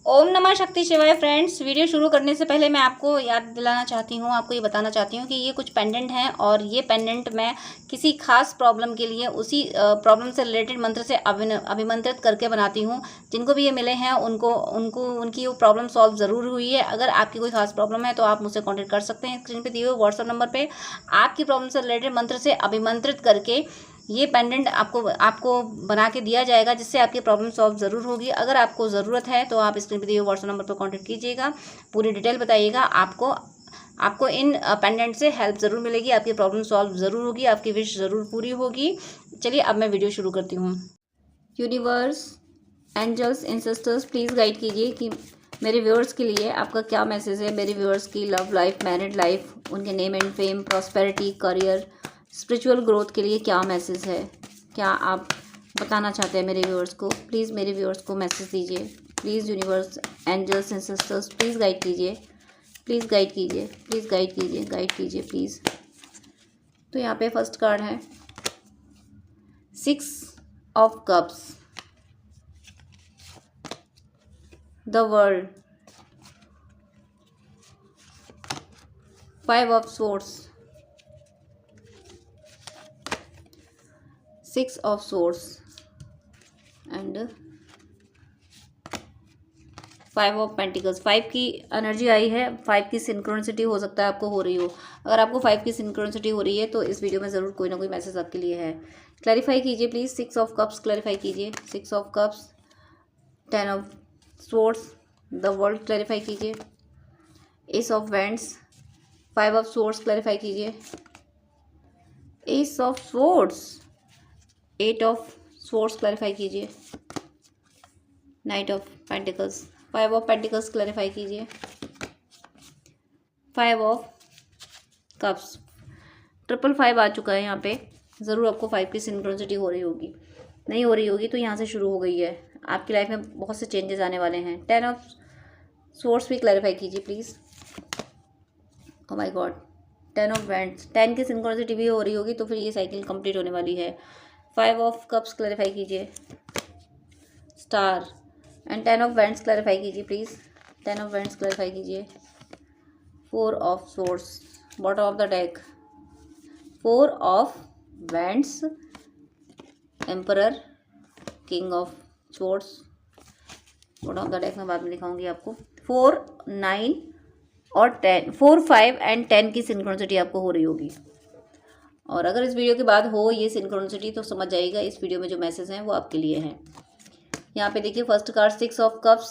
ओम नमः शक्ति शिवाय। फ्रेंड्स, वीडियो शुरू करने से पहले मैं आपको याद दिलाना चाहती हूँ, आपको ये बताना चाहती हूँ कि ये कुछ पेंडेंट हैं और ये पेंडेंट मैं किसी खास प्रॉब्लम के लिए उसी प्रॉब्लम से रिलेटेड मंत्र से अभिमंत्रित करके बनाती हूँ। जिनको भी ये मिले हैं उनको उनको उनकी वो प्रॉब्लम सॉल्व ज़रूर हुई है। अगर आपकी कोई खास प्रॉब्लम है तो आप मुझसे कॉन्टेक्ट कर सकते हैं। स्क्रीन पर दिए हुए व्हाट्सअप नंबर पर आपकी प्रॉब्लम से रिलेटेड मंत्र से अभिमंत्रित करके ये पेंडेंट आपको आपको बना के दिया जाएगा, जिससे आपकी प्रॉब्लम सॉल्व ज़रूर होगी। अगर आपको ज़रूरत है तो आप स्क्रीन पर दिए हुए व्हाट्सएप नंबर पर कांटेक्ट कीजिएगा, पूरी डिटेल बताइएगा। आपको इन पेंडेंट से हेल्प ज़रूर मिलेगी, आपकी प्रॉब्लम सॉल्व ज़रूर होगी, आपकी विश ज़रूर पूरी होगी। चलिए अब मैं वीडियो शुरू करती हूँ। Universe, angels, ancestors, please guide कीजिए कि मेरे व्यूअर्स के लिए आपका क्या मैसेज है। मेरे व्यूअर्स की लव लाइफ, मैरिड लाइफ, उनके name and fame, prosperity, career, spiritual growth के लिए क्या मैसेज है, क्या आप बताना चाहते हैं मेरे व्यूअर्स को। प्लीज़ मेरे व्यूअर्स को मैसेज दीजिए। Please universe, angels and sisters, please guide कीजिए, प्लीज़ गाइड कीजिए, प्लीज़ गाइड कीजिए, गाइड कीजिए प्लीज़। तो यहाँ पे फर्स्ट कार्ड है 6 of cups, the world, 5 of swords, 6 of swords and 5 of pentacles. 5 की एनर्जी आई है, 5 की सिंक्रोनिसिटी हो सकता है आपको हो रही हो। अगर आपको 5 की सिंक्रोनिसिटी हो रही है तो इस वीडियो में ज़रूर कोई ना कोई मैसेज आपके लिए है। क्लैरिफाई कीजिए प्लीज़। 6 ऑफ कप्स क्लैरिफाई कीजिए। 6 of cups, 10 of swords, the world clarify कीजिए। Ace of wands, 5 of swords clarify कीजिए। Ace of swords, 8 of swords clarify कीजिए। Knight of pentacles, 5 of pentacles clarify कीजिए। 5 of cups, 555 आ चुका है यहाँ पे। ज़रूर आपको 5 की सिंक्रोनिसिटी हो रही होगी, नहीं हो रही होगी तो यहाँ से शुरू हो गई है। आपकी लाइफ में बहुत से चेंजेस आने वाले हैं। 10 ऑफ सोर्स भी क्लैरिफाई कीजिए please. Oh my God, 10 of wands, 10 की सिंक्रोनिसिटी भी हो रही होगी तो फिर ये साइकिल कंप्लीट होने वाली है। 5 ऑफ कप्स क्लैरिफाई कीजिए। Star and 10 of wands clarify कीजिए प्लीज़। 10 ऑफ वैंड्स क्लैरिफाई कीजिए। 4 of swords, bottom of the deck, 4 of wands, emperor, king of swords, bottom of the deck मैं बाद में दिखाऊंगी आपको। 4, 9 और 10, 4, 5 एंड 10 की सिंक्रोनिसिटी आपको हो रही होगी। और अगर इस वीडियो के बाद हो ये सिंक्रोनिसिटी तो समझ जाइएगा इस वीडियो में जो मैसेज हैं वो आपके लिए हैं। यहाँ पे देखिए फर्स्ट कार्ड 6 ऑफ कप्स।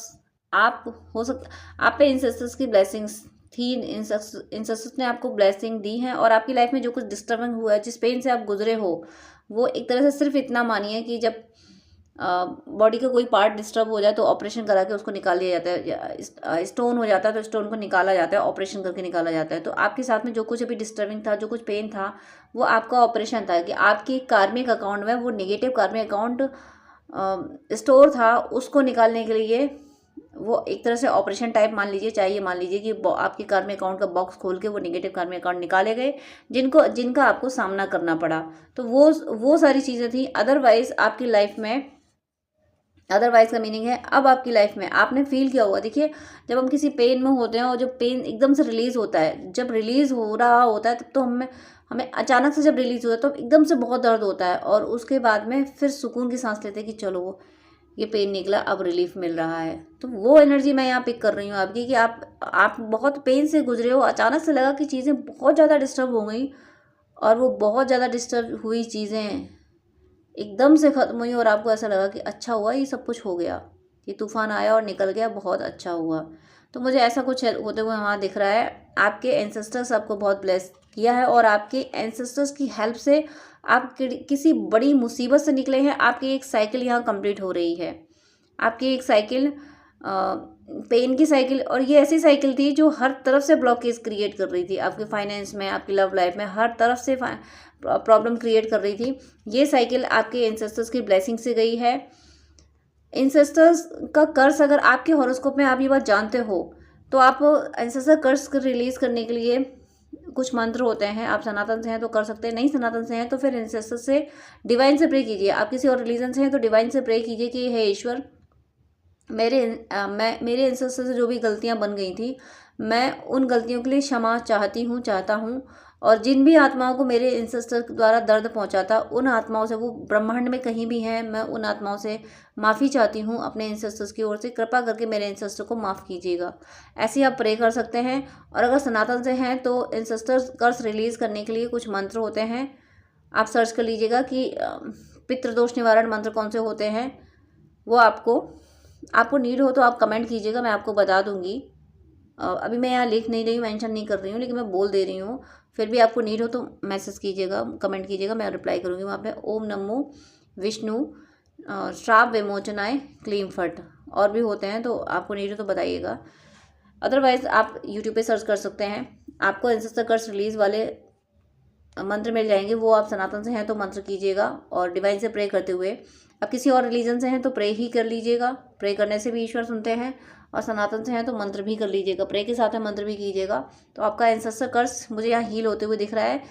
आप हो सकता आप पे इंसेस्टर्स की ब्लेसिंग्स थी, इंसेस्टर्स ने आपको ब्लेसिंग दी है और आपकी लाइफ में जो कुछ डिस्टर्बिंग हुआ है, जिस पेन से आप गुजरे हो, वो एक तरह से सिर्फ इतना मानिए कि जब बॉडी का कोई पार्ट डिस्टर्ब हो जाए तो ऑपरेशन करा के उसको निकाल लिया जाता है। स्टोन हो जाता है तो स्टोन को निकाला जाता है, ऑपरेशन करके निकाला जाता है। तो आपके साथ में जो कुछ अभी डिस्टर्बिंग था, जो कुछ पेन था, वो आपका ऑपरेशन था कि आपके कार्मिक अकाउंट में वो नेगेटिव कार्मिक अकाउंट स्टोर था, उसको निकालने के लिए वो एक तरह से ऑपरेशन टाइप मान लीजिए। चाहिए मान लीजिए कि आपके कार्मिक अकाउंट का बॉक्स खोल के वो नेगेटिव कार्मिक अकाउंट निकाले गए जिनका आपको सामना करना पड़ा। तो वो सारी चीज़ें थी। अदरवाइज आपकी लाइफ में, अदरवाइज का मीनिंग है अब आपकी लाइफ में आपने फील किया होगा। देखिए जब हम किसी पेन में होते हैं और जब पेन एकदम से रिलीज़ होता है, जब रिलीज़ हो रहा होता है तब तो हमें अचानक से जब रिलीज़ होता है तो एकदम से बहुत दर्द होता है और उसके बाद में फिर सुकून की सांस लेते हैं कि चलो ये पेन निकला, अब रिलीफ मिल रहा है। तो वो एनर्जी मैं यहाँ पिक कर रही हूँ आपकी कि आप बहुत पेन से गुजरे हो, अचानक से लगा कि चीज़ें बहुत ज़्यादा डिस्टर्ब हो गई और वो बहुत ज़्यादा डिस्टर्ब हुई चीज़ें एकदम से ख़त्म हुई और आपको ऐसा लगा कि अच्छा हुआ ये सब कुछ हो गया, ये तूफ़ान आया और निकल गया, बहुत अच्छा हुआ। तो मुझे ऐसा कुछ होते हुए वहाँ दिख रहा है। आपके एंसेस्टर्स आपको बहुत ब्लेस किया है और आपके एंसेस्टर्स की हेल्प से आप किसी बड़ी मुसीबत से निकले हैं। आपकी एक साइकिल यहाँ कंप्लीट हो रही है। आपकी एक साइकिल पेन की साइकिल, और ये ऐसी साइकिल थी जो हर तरफ से ब्लॉकेज क्रिएट कर रही थी आपके फाइनेंस में, आपकी लव लाइफ में, हर तरफ से प्रॉब्लम क्रिएट कर रही थी। ये साइकिल आपके एंसेस्टर्स की ब्लेसिंग से गई है। एंसेस्टर्स का कर्स, अगर आपके हॉरोस्कोप में आप ये बात जानते हो तो आप एंसेस्टर कर्स रिलीज़ करने के लिए कुछ मंत्र होते हैं। आप सनातन से हैं तो कर सकते हैं, नहीं सनातन से हैं तो फिर एंसेस्टर से, डिवाइन से प्रे कीजिए। आप किसी और रिलीजन से हैं तो डिवाइन से प्रे कीजिए कि हे ईश्वर, मेरे एंसेस्टर से जो भी गलतियां बन गई थी, मैं उन गलतियों के लिए क्षमा चाहता हूँ। और जिन भी आत्माओं को मेरे एंसेस्टर द्वारा दर्द पहुंचा था, उन आत्माओं से, वो ब्रह्मांड में कहीं भी हैं, मैं उन आत्माओं से माफ़ी चाहती हूँ अपने एंसेस्टर्स की ओर से। कृपा करके मेरे एंसेस्टर को माफ़ कीजिएगा। ऐसे आप प्रे कर सकते हैं। और अगर सनातन से हैं तो एंसेस्टर्स कर्स रिलीज़ करने के लिए कुछ मंत्र होते हैं, आप सर्च कर लीजिएगा कि पितृदोष निवारण मंत्र कौन से होते हैं। वो आपको नीड हो तो आप कमेंट कीजिएगा, मैं आपको बता दूंगी। अभी मैं यहाँ लिख नहीं रही हूँ, मेंशन नहीं कर रही हूँ, लेकिन मैं बोल दे रही हूँ। फिर भी आपको नीड हो तो मैसेज कीजिएगा, कमेंट कीजिएगा, मैं रिप्लाई करूँगी वहाँ पे। ओम नमो विष्णु श्राप विमोचनाय क्लीम फट। और भी होते हैं, तो आपको नीड हो तो बताइएगा। अदरवाइज आप यूट्यूब पे सर्च कर सकते हैं, आपको एंसेस्टर कर्स रिलीज वाले मंत्र मिल जाएंगे। वो आप सनातन से हैं तो मंत्र कीजिएगा, और डिवाइन से प्रे करते हुए। अब किसी और रिलीजन से हैं तो प्रे ही कर लीजिएगा, प्रे करने से भी ईश्वर सुनते हैं। और सनातन से हैं तो मंत्र भी कर लीजिएगा, प्रे के साथ में मंत्र भी कीजिएगा। तो आपका एंसेस्टर कर्स मुझे यहाँ हील होते हुए दिख रहा है।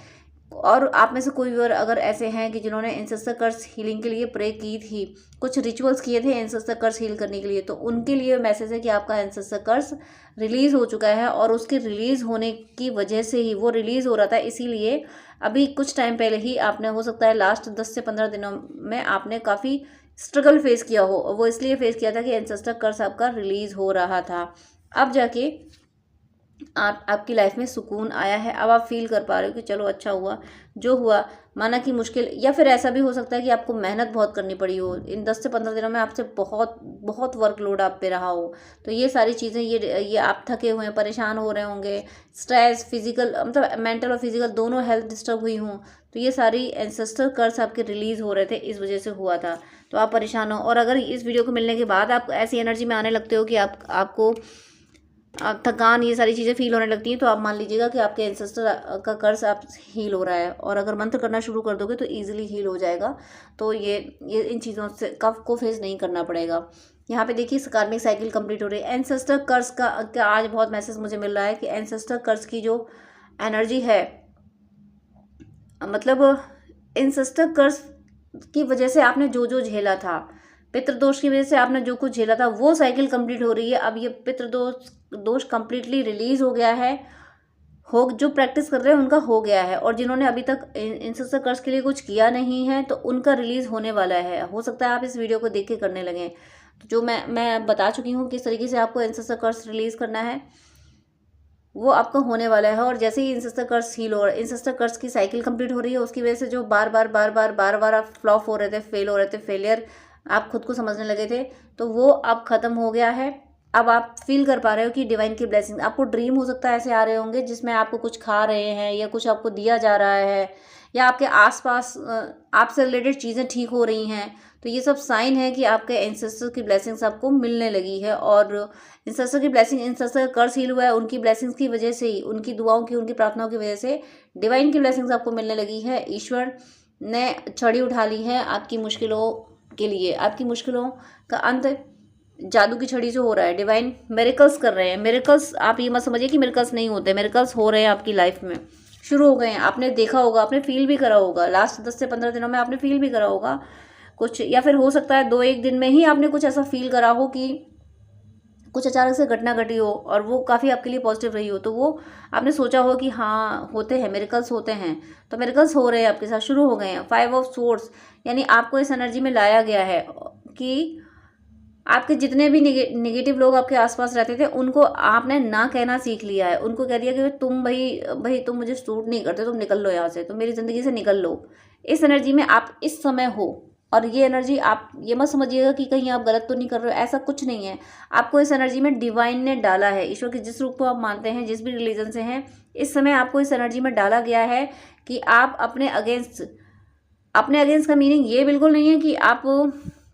और आप में से कोई भी अगर ऐसे हैं कि जिन्होंने एंसेस्टर कर्स हीलिंग के लिए प्रे की थी, कुछ रिचुअल्स किए थे एंसेस्टर कर्स हील करने के लिए, तो उनके लिए मैसेज है कि आपका एंसेस्टर कर्स रिलीज़ हो चुका है। और उसके रिलीज़ होने की वजह से ही वो रिलीज़ हो रहा था, इसीलिए अभी कुछ टाइम पहले ही आपने, हो सकता है लास्ट 10 से 15 दिनों में आपने काफ़ी स्ट्रगल फेस किया हो। वो इसलिए फेस किया था कि एंसेस्टर कर्स आपका रिलीज़ हो रहा था। अब जाके आपकी लाइफ में सुकून आया है। अब आप फील कर पा रहे हो कि चलो अच्छा हुआ जो हुआ, माना कि मुश्किल, या फिर ऐसा भी हो सकता है कि आपको मेहनत बहुत करनी पड़ी हो इन 10 से 15 दिनों में, आपसे बहुत वर्कलोड आप पे रहा हो। तो ये सारी चीज़ें, ये आप थके हुए हैं, परेशान हो रहे होंगे, स्ट्रेस, फिजिकल, मतलब मेंटल और फिजिकल दोनों हेल्थ डिस्टर्ब हुई हों, तो ये सारी एंसेस्टर कर्स आपके रिलीज़ हो रहे थे, इस वजह से हुआ था। तो आप परेशान हो। और अगर इस वीडियो को मिलने के बाद आप ऐसी एनर्जी में आने लगते हो कि आपको थकान, ये सारी चीज़ें फील होने लगती हैं, तो आप मान लीजिएगा कि आपके एंसेस्टर का कर्ज आप हील हो रहा है। और अगर मंत्र करना शुरू कर दोगे तो ईजिली हील हो जाएगा। तो ये इन चीज़ों से कफ को फेस नहीं करना पड़ेगा। यहाँ पे देखिए कार्मिक साइकिल कंप्लीट हो रही है। एंसेस्टर कर्ज का आज बहुत मैसेज मुझे मिल रहा है कि एंसेस्टर कर्ज की जो एनर्जी है, मतलब एंसेस्टर कर्ज की वजह से आपने जो जो झेला था, पितृदोष की वजह से आपने जो कुछ झेला था, वो साइकिल कंप्लीट हो रही है। अब ये पितृदोष कंप्लीटली रिलीज हो गया है। जो प्रैक्टिस कर रहे हैं उनका हो गया है। और जिन्होंने अभी तक एंसेस्टर कर्स के लिए कुछ किया नहीं है, तो उनका रिलीज होने वाला है। हो सकता है आप इस वीडियो को देख के करने लगें। तो जो मैं बता चुकी हूँ किस तरीके से आपको एंसेस्टर कर्स रिलीज करना है, वो आपका होने वाला है। और जैसे ही एंसेस्टर कर्स हील हो रहा है, एंसेस्टर कर्स की साइकिल कंप्लीट हो रही है, उसकी वजह से जो बार बार आप फ्लॉप हो रहे थे, फेल हो रहे थे, फेलियर आप खुद को समझने लगे थे, तो वो अब खत्म हो गया है। अब आप फील कर पा रहे हो कि डिवाइन की ब्लेसिंग, आपको ड्रीम हो सकता है ऐसे आ रहे होंगे जिसमें आपको कुछ खा रहे हैं, या कुछ आपको दिया जा रहा है, या आपके आसपास आपसे रिलेटेड चीज़ें ठीक हो रही हैं। तो ये सब साइन है कि आपके एंसेस्टर की ब्लेसिंग्स आपको मिलने लगी है। और एंसेस्टर की ब्लेसिंग, एंसेस्टर का कर्स हील हुआ है, उनकी ब्लेसिंग्स की वजह से ही, उनकी दुआओं की, उनकी प्रार्थनाओं की वजह से डिवाइन की ब्लेसिंग्स आपको मिलने लगी है। ईश्वर ने छड़ी उठा ली है आपकी मुश्किलों के लिए। आपकी मुश्किलों का अंत जादू की छड़ी से हो रहा है। डिवाइन मिरेकल्स कर रहे हैं। मिरेकल्स, आप ये मत समझिए कि मिरेकल्स नहीं होते, मिरेकल्स हो रहे हैं आपकी लाइफ में, शुरू हो गए हैं। आपने देखा होगा, आपने फील भी करा होगा, लास्ट 10 से 15 दिनों में आपने फील भी करा होगा कुछ, या फिर हो सकता है 2-1 दिन में ही आपने कुछ ऐसा फील करा हो कि कुछ अचानक से घटना घटी हो और वो काफ़ी आपके लिए पॉजिटिव रही हो। तो वो आपने सोचा हो कि हाँ होते हैं, मिरेकल्स होते हैं। तो मिरेकल्स हो रहे हैं आपके साथ, शुरू हो गए हैं। 5 ऑफ सोर्ड्स, यानी आपको इस एनर्जी में लाया गया है कि आपके जितने भी निगेटिव लोग आपके आसपास रहते थे, उनको आपने ना कहना सीख लिया है। उनको कह दिया कि तुम भाई तुम मुझे सूट नहीं करते, तुम निकल लो यहाँ से, तुम मेरी ज़िंदगी से निकल लो। इस एनर्जी में आप इस समय हो। और ये एनर्जी, आप ये मत समझिएगा कि कहीं आप गलत तो नहीं कर रहे हो, ऐसा कुछ नहीं है। आपको इस एनर्जी में डिवाइन ने डाला है। ईश्वर के जिस रूप को आप मानते हैं, जिस भी रिलीजन से हैं, इस समय आपको इस एनर्जी में डाला गया है कि आप अपने अगेंस्ट का मीनिंग ये बिल्कुल नहीं है कि आप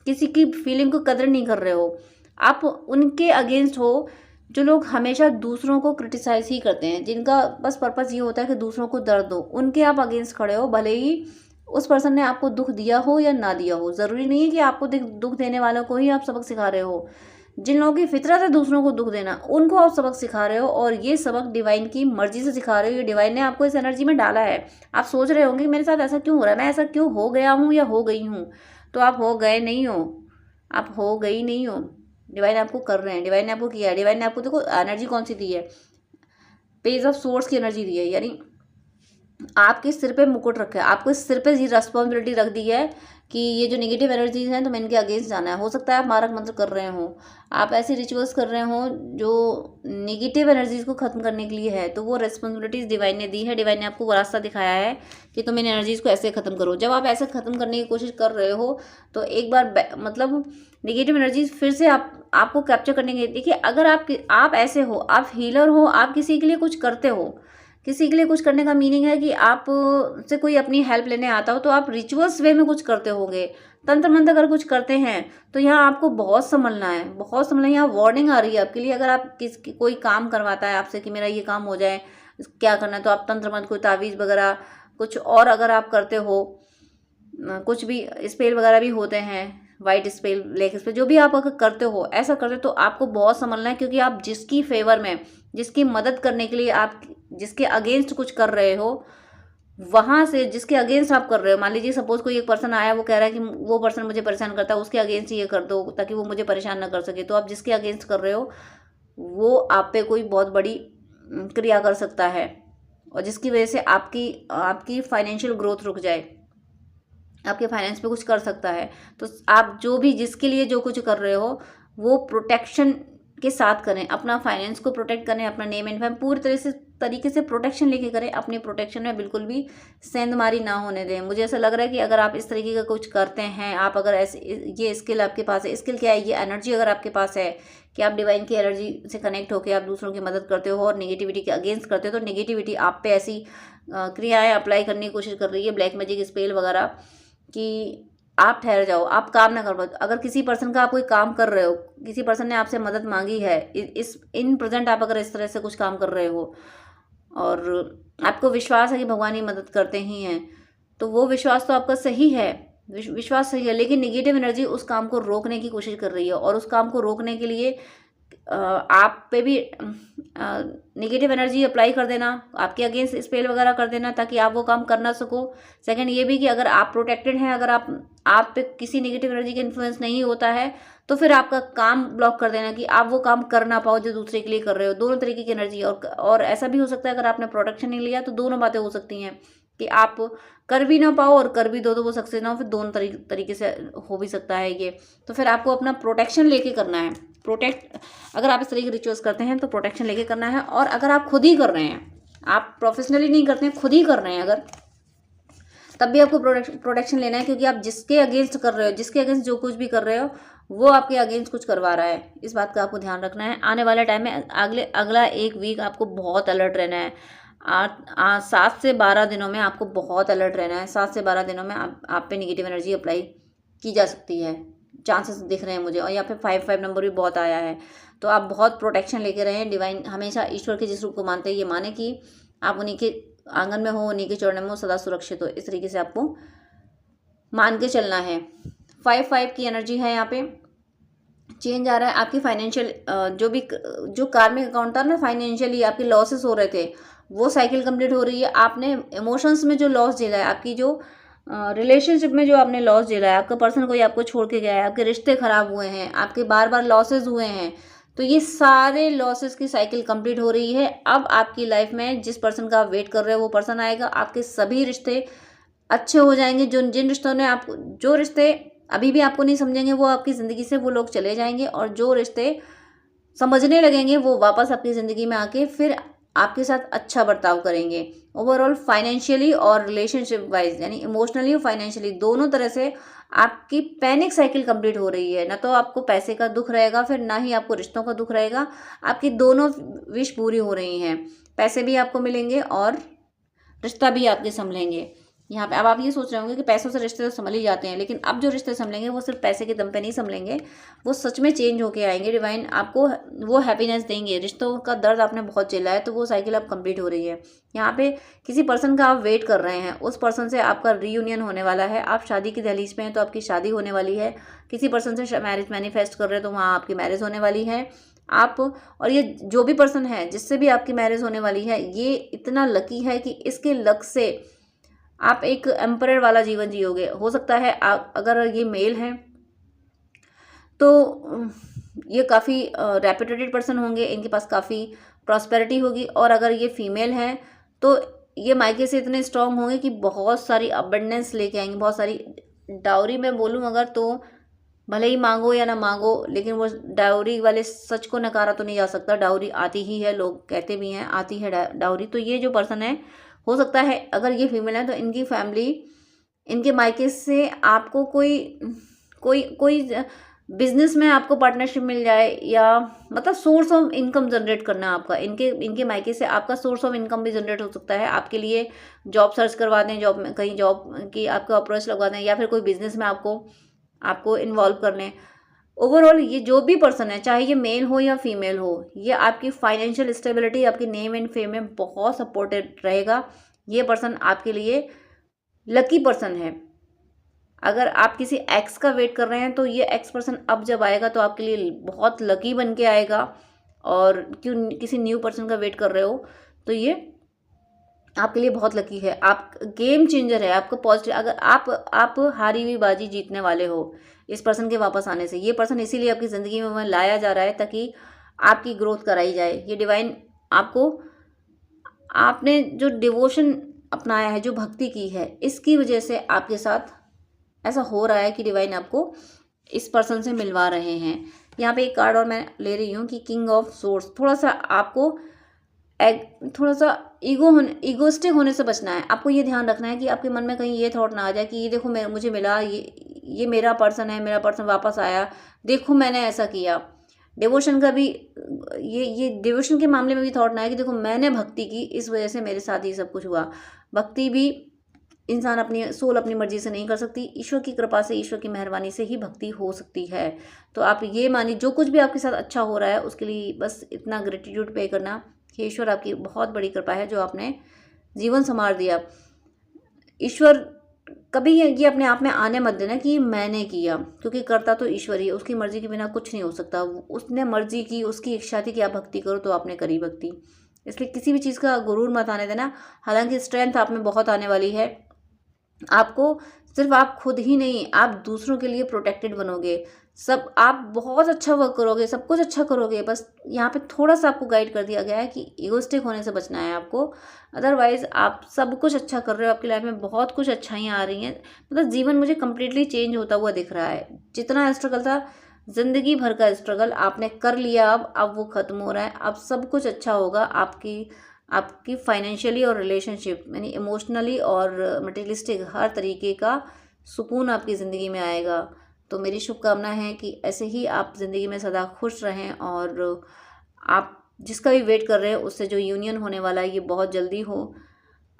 किसी की फीलिंग को कदर नहीं कर रहे हो। आप उनके अगेंस्ट हो जो लोग हमेशा दूसरों को क्रिटिसाइज ही करते हैं, जिनका बस पर्पस ये होता है कि दूसरों को दर्द हो। उनके आप अगेंस्ट खड़े हो, भले ही उस पर्सन ने आपको दुख दिया हो या ना दिया हो। ज़रूरी नहीं है कि आपको दुख देने वालों को ही आप सबक सिखा रहे हो। जिन लोगों की फितरत है दूसरों को दुख देना, उनको आप सबक सिखा रहे हो। और ये सबक डिवाइन की मर्जी से सिखा रहे हो। ये डिवाइन ने आपको इस एनर्जी में डाला है। आप सोच रहे होंगे मेरे साथ ऐसा क्यों हो रहा है, मैं ऐसा क्यों हो गया हूँ या हो गई हूँ। तो आप हो गए नहीं हो, आप हो गई नहीं हो। डिवाइन आपको कर रहे हैं, डिवाइन ने आपको किया है, डिवाइन ने आपको देखो एनर्जी कौन सी दी है, पेज ऑफ सोर्स की एनर्जी दी है, यानी आपके सिर पे मुकुट रखा है, आपको इस सिर पे ये रिस्पॉन्सिबिलिटी रख दी है कि ये जो नेगेटिव एनर्जीज हैं तो मैं इनके अगेंस्ट जाना है। हो सकता है आप मारक मंत्र कर रहे हो, आप ऐसे रिचुअल्स कर रहे हो जो नेगेटिव एनर्जीज को खत्म करने के लिए है, तो वो रिस्पॉन्सिबिलिटीज डिवाइन ने दी है, डिवाइन ने आपको वो रास्ता दिखाया है कि तुम इन एनर्जीज को ऐसे खत्म करो। जब आप ऐसे खत्म करने की कोशिश कर रहे हो तो एक बार मतलब नेगेटिव एनर्जीज फिर से आपको कैप्चर करने के, देखिए अगर आप ऐसे हो, आप हीलर हो, आप किसी के लिए कुछ करते हो, किसी के लिए कुछ करने का मीनिंग है कि आप से कोई अपनी हेल्प लेने आता हो तो आप रिचुअल्स वे में कुछ करते होंगे, तंत्र मंत्र अगर कुछ करते हैं तो यहाँ आपको बहुत संभलना है, बहुत संभलना है। यहाँ वार्निंग आ रही है आपके लिए, अगर आप कोई काम करवाता है आपसे कि मेरा ये काम हो जाए, क्या करना है, तो आप तंत्र मंत्र कोई तावीज़ वगैरह कुछ और अगर आप करते हो, कुछ भी स्पेल वगैरह भी होते हैं, वाइट स्पेल, ब्लैक स्पेल, जो भी आप अगर करते हो, ऐसा करते हो तो आपको बहुत संभलना है, क्योंकि आप जिसकी फेवर में, जिसकी मदद करने के लिए आप जिसके अगेंस्ट कुछ कर रहे हो, वहाँ से जिसके अगेंस्ट आप कर रहे हो, मान लीजिए सपोज कोई एक पर्सन आया, वो कह रहा है कि वो पर्सन मुझे परेशान करता है, उसके अगेंस्ट ये कर दो ताकि वो मुझे परेशान ना कर सके, तो आप जिसके अगेंस्ट कर रहे हो वो आप पे कोई बहुत बड़ी क्रिया कर सकता है और जिसकी वजह से आपकी फाइनेंशियल ग्रोथ रुक जाए, आपके फाइनेंस पे कुछ कर सकता है। तो आप जो भी जिसके लिए जो कुछ कर रहे हो वो प्रोटेक्शन के साथ करें, अपना फाइनेंस को प्रोटेक्ट करें, अपना नेम एंड फेम पूरी तरीके से प्रोटेक्शन लेके करें, अपनी प्रोटेक्शन में बिल्कुल भी सेंधमारी ना होने दें। मुझे ऐसा लग रहा है कि अगर आप इस तरीके का कुछ करते हैं, आप अगर ऐसे ये स्किल आपके पास है, स्किल क्या है, ये एनर्जी अगर आपके पास है कि आप डिवाइन की एनर्जी से कनेक्ट होकर आप दूसरों की मदद करते हो और नेगेटिविटी के अगेंस्ट करते हो, तो नेगेटिविटी आप पे ऐसी क्रियाएँ अप्लाई करने की कोशिश कर रही है, ब्लैक मैजिक स्पेल वगैरह, कि आप ठहर जाओ, आप काम ना कर पाओ। अगर किसी पर्सन का आप कोई काम कर रहे हो, किसी पर्सन ने आपसे मदद मांगी है, इन प्रेजेंट आप अगर इस तरह से कुछ काम कर रहे हो और आपको विश्वास है कि भगवान ही मदद करते ही हैं, तो वो विश्वास तो आपका सही है, विश्वास सही है, लेकिन नेगेटिव एनर्जी उस काम को रोकने की कोशिश कर रही है और उस काम को रोकने के लिए आप पे भी नेगेटिव एनर्जी अप्लाई कर देना, आपके अगेंस्ट स्पेल वगैरह कर देना ताकि आप वो काम कर ना सको। सेकंड ये भी कि अगर आप प्रोटेक्टेड हैं, अगर आप पे किसी नेगेटिव एनर्जी का इन्फ्लुएंस नहीं होता है तो फिर आपका काम ब्लॉक कर देना कि आप वो काम कर ना पाओ जो दूसरे के लिए कर रहे हो। दोनों तरीके की एनर्जी, और ऐसा भी हो सकता है अगर आपने प्रोटेक्शन नहीं लिया तो दोनों बातें हो सकती हैं कि आप कर भी ना पाओ और कर भी दो तो वो सक्सेस ना हो, फिर दोनों तरीके से हो भी सकता है ये। तो फिर आपको अपना प्रोटेक्शन लेके करना है, अगर आप इस तरीके के रिचुअल्स करते हैं तो प्रोटेक्शन लेके करना है। और अगर आप खुद ही कर रहे हैं, आप प्रोफेशनली नहीं करते हैं, खुद ही कर रहे हैं अगर, तब भी आपको प्रोटेक्शन लेना है, क्योंकि आप जिसके अगेंस्ट कर रहे हो, जिसके अगेंस्ट जो कुछ भी कर रहे हो वो आपके अगेंस्ट कुछ करवा रहा है। इस बात का आपको ध्यान रखना है। आने वाले टाइम में अगला एक वीक आपको बहुत अलर्ट रहना है। 7 से 12 दिनों में आपको बहुत अलर्ट रहना है। 7 से 12 दिनों में आप पे नेगेटिव एनर्जी अप्लाई की जा सकती है, चांसेस दिख रहे हैं मुझे। और यहाँ पे 5 नंबर भी बहुत आया है, तो आप बहुत प्रोटेक्शन लेके रहें। डिवाइन हमेशा ईश्वर के जिस रूप को मानते हैं ये माने कि आप उन्हीं के आंगन में हो, उन्हीं के चरणों में हो, सदा सुरक्षित हो। इस तरीके से आपको मान के चलना है। 5 की एनर्जी है, यहाँ पे चेंज आ रहा है। आपकी फाइनेंशियल जो कार्मिक अकाउंट था ना, फाइनेंशियली आपके लॉसेस हो रहे थे, वो साइकिल कंप्लीट हो रही है। आपने इमोशंस में जो लॉस झेला है, आपकी जो रिलेशनशिप में जो आपने लॉस झेला है, आपका पर्सन कोई आपको छोड़ के गया है, आपके रिश्ते खराब हुए हैं, आपके बार बार लॉसेज हुए हैं, तो ये सारे लॉसेस की साइकिल कंप्लीट हो रही है। अब आपकी लाइफ में जिस पर्सन का आप वेट कर रहे हो वो पर्सन आएगा। आपके सभी रिश्ते अच्छे हो जाएंगे। जिन रिश्तों ने जो रिश्ते अभी भी आपको नहीं समझेंगे वो आपकी ज़िंदगी से वो लोग चले जाएंगे, और जो रिश्ते समझने लगेंगे वो वापस आपकी ज़िंदगी में आके फिर आपके साथ अच्छा बर्ताव करेंगे। ओवरऑल फाइनेंशियली और रिलेशनशिप वाइज, यानी इमोशनली और फाइनेंशियली दोनों तरह से आपकी पैनिक साइकिल कंप्लीट हो रही है। ना तो आपको पैसे का दुख रहेगा, फिर ना ही आपको रिश्तों का दुख रहेगा। आपकी दोनों विश पूरी हो रही हैं, पैसे भी आपको मिलेंगे और रिश्ता भी आपके संभलेंगे। यहाँ पे अब आप ये सोच रहे होंगे कि पैसों से रिश्ते तो संभल ही जाते हैं, लेकिन अब जो रिश्ते संभलेंगे वो सिर्फ पैसे के दम पे नहीं संभलेंगे, वो सच में चेंज होके आएंगे। डिवाइन आपको वो हैप्पीनेस देंगे। रिश्तों का दर्द आपने बहुत झेला है, तो वो साइकिल अब कंप्लीट हो रही है। यहाँ पे किसी पर्सन का आप वेट कर रहे हैं, उस पर्सन से आपका रीयूनियन होने वाला है। आप शादी की दहलीज पे हैं तो आपकी शादी होने वाली है। किसी पर्सन से मैरिज मैनिफेस्ट कर रहे हैं तो वहाँ आपकी मैरिज होने वाली है। आप और ये जो भी पर्सन है जिससे भी आपकी मैरिज होने वाली है, ये इतना लकी है कि इसके लक से आप एक एम्परर वाला जीवन जियोगे। हो सकता है आप अगर ये मेल है तो ये काफ़ी रेपुटेटेड पर्सन होंगे, इनके पास काफ़ी प्रॉस्पेरिटी होगी। और अगर ये फीमेल हैं तो ये मायके से इतने स्ट्रांग होंगे कि बहुत सारी अबंडेंस लेके आएंगे, बहुत सारी डाउरी मैं बोलूँ अगर तो भले ही मांगो या ना मांगो, लेकिन वो डाउरी वाले सच को नकारा तो नहीं जा सकता। डाउरी आती ही है, लोग कहते भी हैं आती है डाउरी। तो ये जो पर्सन है, हो सकता है अगर ये फीमेल है तो इनकी फैमिली, इनके मायके से आपको कोई कोई कोई बिजनेस में आपको पार्टनरशिप मिल जाए, या मतलब सोर्स ऑफ इनकम जनरेट करना आपका, इनके मायके से आपका सोर्स ऑफ इनकम भी जनरेट हो सकता है। आपके लिए जॉब सर्च करवा दें, जॉब में कहीं जॉब की आपको अप्रोच लगवा दें, या फिर कोई बिजनेस में आपको इन्वॉल्व कर लें। ओवरऑल ये जो भी पर्सन है, चाहे ये मेल हो या फीमेल हो, ये आपकी फाइनेंशियल स्टेबिलिटी, आपकी नेम एंड फेम में बहुत सपोर्टेड रहेगा। ये पर्सन आपके लिए लकी पर्सन है। अगर आप किसी एक्स का वेट कर रहे हैं तो ये एक्स पर्सन अब जब आएगा तो आपके लिए बहुत लकी बन के आएगा। और क्यों किसी न्यू पर्सन का वेट कर रहे हो तो ये आपके लिए बहुत लकी है। आप गेम चेंजर है, आपको पॉजिटिव, अगर आप हारी हुई बाजी जीतने वाले हो इस पर्सन के वापस आने से। ये पर्सन इसीलिए आपकी ज़िंदगी में लाया जा रहा है ताकि आपकी ग्रोथ कराई जाए। ये डिवाइन आपको, आपने जो डिवोशन अपनाया है, जो भक्ति की है, इसकी वजह से आपके साथ ऐसा हो रहा है कि डिवाइन आपको इस पर्सन से मिलवा रहे हैं। यहाँ पे एक कार्ड और मैं ले रही हूँ कि किंग ऑफ सोर्स। थोड़ा सा आपको थोड़ा सा ईगोस्टिक होने से बचना है। आपको ये ध्यान रखना है कि आपके मन में कहीं ये थॉट ना आ जाए कि ये देखो मुझे मिला, ये मेरा पर्सन है, मेरा पर्सन वापस आया, देखो मैंने ऐसा किया। डिवोशन का भी ये डिवोशन के मामले में भी थॉट ना है कि देखो मैंने भक्ति की, इस वजह से मेरे साथ ये सब कुछ हुआ। भक्ति भी इंसान अपनी सोल अपनी मर्जी से नहीं कर सकती, ईश्वर की कृपा से, ईश्वर की मेहरबानी से ही भक्ति हो सकती है। तो आप ये मानिए जो कुछ भी आपके साथ अच्छा हो रहा है उसके लिए बस इतना ग्रेटिट्यूड पे करना कि ईश्वर आपकी बहुत बड़ी कृपा है जो आपने जीवन संवार दिया। ईश्वर कभी ये अपने आप में आने मत देना कि मैंने किया, क्योंकि करता तो ईश्वर ही है, उसकी मर्जी के बिना कुछ नहीं हो सकता। उसने मर्जी की, उसकी इच्छा थी कि आप भक्ति करो तो आपने करी भक्ति। इसलिए किसी भी चीज़ का गुरूर मत आने देना। हालांकि स्ट्रेंथ आप में बहुत आने वाली है। आपको सिर्फ आप खुद ही नहीं, आप दूसरों के लिए प्रोटेक्टेड बनोगे। सब आप बहुत अच्छा वर्क करोगे, सब कुछ अच्छा करोगे। बस यहाँ पे थोड़ा सा आपको गाइड कर दिया गया है कि ईगोस्टिक होने से बचना है आपको। अदरवाइज आप सब कुछ अच्छा कर रहे हो, आपकी लाइफ में बहुत कुछ अच्छाइयाँ आ रही हैं। मतलब जीवन मुझे कम्प्लीटली चेंज होता हुआ दिख रहा है। जितना स्ट्रगल था, ज़िंदगी भर का स्ट्रगल आपने कर लिया, अब वो ख़त्म हो रहा है। अब सब कुछ अच्छा होगा। आपकी फाइनेंशियली और रिलेशनशिप यानी इमोशनली और मटेरियलिस्टिक हर तरीके का सुकून आपकी ज़िंदगी में आएगा। तो मेरी शुभकामना है कि ऐसे ही आप ज़िंदगी में सदा खुश रहें, और आप जिसका भी वेट कर रहे हैं उससे जो यूनियन होने वाला है ये बहुत जल्दी हो।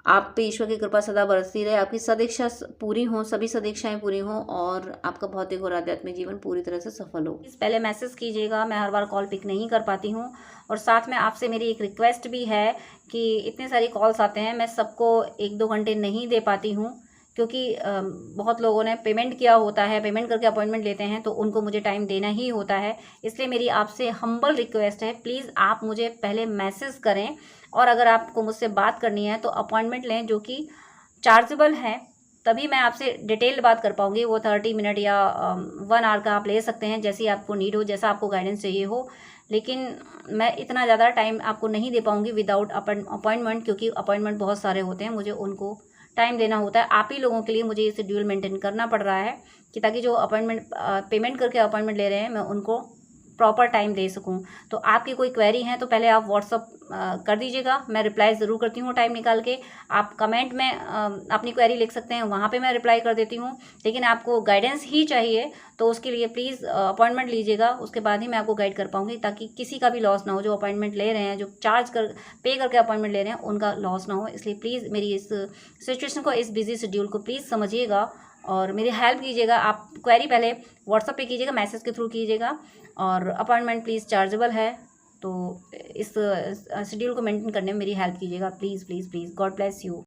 आप पे ईश्वर की कृपा सदा बरसती रहे, आपकी सदीक्षा पूरी हों, सभी सदीक्षाएं पूरी हों, और आपका भौतिक और आध्यात्मिक जीवन पूरी तरह से सफल हो। पहले मैसेज कीजिएगा, मैं हर बार कॉल पिक नहीं कर पाती हूँ। और साथ में आपसे मेरी एक रिक्वेस्ट भी है कि इतने सारी कॉल्स आते हैं, मैं सबको 1-2 घंटे नहीं दे पाती हूँ, क्योंकि बहुत लोगों ने पेमेंट किया होता है, पेमेंट करके अपॉइंटमेंट लेते हैं, तो उनको मुझे टाइम देना ही होता है। इसलिए मेरी आपसे हम्बल रिक्वेस्ट है, प्लीज़ आप मुझे पहले मैसेज करें, और अगर आपको मुझसे बात करनी है तो अपॉइंटमेंट लें जो कि चार्जेबल है, तभी मैं आपसे डिटेल्ड बात कर पाऊँगी। वो 30 मिनट या 1 आवर का आप ले सकते हैं, जैसी आपको नीड हो, जैसा आपको गाइडेंस चाहिए हो। लेकिन मैं इतना ज़्यादा टाइम आपको नहीं दे पाऊँगी विदाउट अपॉइंटमेंट, क्योंकि अपॉइंटमेंट बहुत सारे होते हैं, मुझे उनको टाइम देना होता है। आप ही लोगों के लिए मुझे ये शेड्यूल मेंटेन करना पड़ रहा है कि ताकि जो अपॉइंटमेंट पेमेंट करके अपॉइंटमेंट ले रहे हैं मैं उनको प्रॉपर टाइम दे सकूं। तो आपकी कोई क्वेरी है तो पहले आप व्हाट्सअप कर दीजिएगा, मैं रिप्लाई ज़रूर करती हूँ टाइम निकाल के। आप कमेंट में अपनी क्वेरी लिख सकते हैं, वहाँ पे मैं रिप्लाई कर देती हूँ। लेकिन आपको गाइडेंस ही चाहिए तो उसके लिए प्लीज़ अपॉइंटमेंट लीजिएगा, उसके बाद ही मैं आपको गाइड कर पाऊँगी, ताकि किसी का भी लॉस ना हो। जो अपॉइंटमेंट ले रहे हैं, जो पे करके अपॉइंटमेंट ले रहे हैं, उनका लॉस ना हो। इसलिए प्लीज़ मेरी इस सिचुएशन को, इस बिजी शेड्यूल को प्लीज़ समझिएगा और मेरी हेल्प कीजिएगा। आप क्वेरी पहले व्हाट्सअप पे कीजिएगा, मैसेज के थ्रू कीजिएगा, और अपॉइंटमेंट प्लीज़ चार्जेबल है। तो इस शेड्यूल को मेंटेन करने में मेरी हेल्प कीजिएगा, please please please. God bless you.